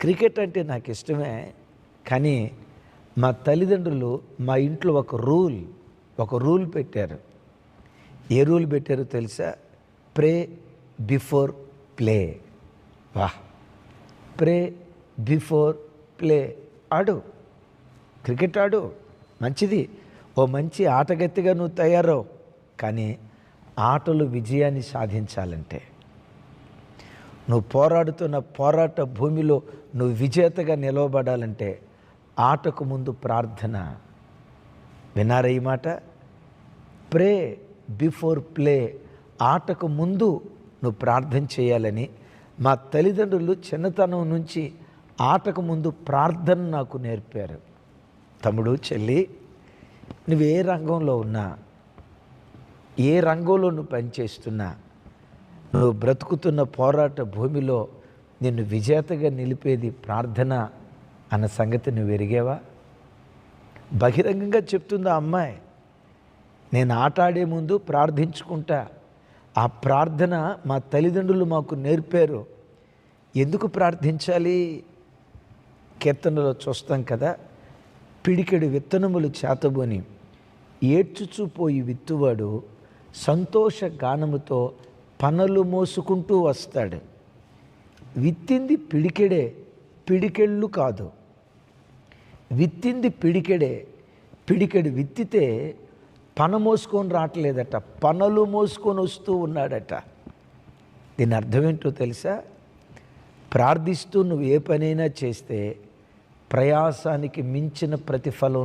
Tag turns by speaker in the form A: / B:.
A: Cricket అంటే నాకు ఇష్టమే. కానీ మా తల్లిదండ్రులు మా ఇంట్లో ఒక రూల్ పెట్టారు. ఏ రూల్ పెట్టారో తెలుసా? Pray before play. వాహ్! Pray before play. ఆడు, క్రికెట్ ఆడు, మంచిది. ఓ మంచి ఆటగత్తిగా నువ్వు తయారవు. కానీ ఆటలు విజయాన్ని సాధించాలంటే, నువ్వు పోరాడుతున్న పోరాట భూమిలో నువ్వు విజేతగా నిలవబడాలంటే ఆటకు ముందు ప్రార్థన. విన్నారా ఈ మాట? ప్రే బిఫోర్ ప్లే. ఆటకు ముందు నువ్వు ప్రార్థన చేయాలని మా తల్లిదండ్రులు చిన్నతనం నుంచి ఆటకు ముందు ప్రార్థన నాకు నేర్పారు. తమ్ముడు, చెల్లి, నువ్వు ఏ రంగంలో ఉన్నా, ఏ రంగంలో నువ్వు పనిచేస్తున్నా, నువ్వు బ్రతుకుతున్న పోరాట భూమిలో నిన్ను విజేతగా నిలిపేది ప్రార్థన అన్న సంగతి నువ్వు ఎరిగేవా? బహిరంగంగా చెప్తుంది ఆ అమ్మాయి. నేను ఆట ఆడే ముందు ప్రార్థించుకుంటా. ఆ ప్రార్థన మా తల్లిదండ్రులు మాకు నేర్పారు. ఎందుకు ప్రార్థించాలి? కీర్తనలో చూస్తాం కదా, పిడికెడు విత్తనములు చేతబోని ఏడ్చుచూపోయి విత్తువాడు సంతోష గానముతో పనలు మోసుకుంటూ వస్తాడు. విత్తింది పిడికెడే, పిడికెళ్ళు కాదు. విత్తింది పిడికెడే. పిడికెడు విత్తితే పన మోసుకొని రావట్లేదట, పనలు మోసుకొని వస్తూ ఉన్నాడట. దీని అర్థం ఏంటో తెలుసా? ప్రార్థిస్తూ నువ్వు ఏ పనైనా చేస్తే ప్రయాసానికి మించిన ప్రతిఫలం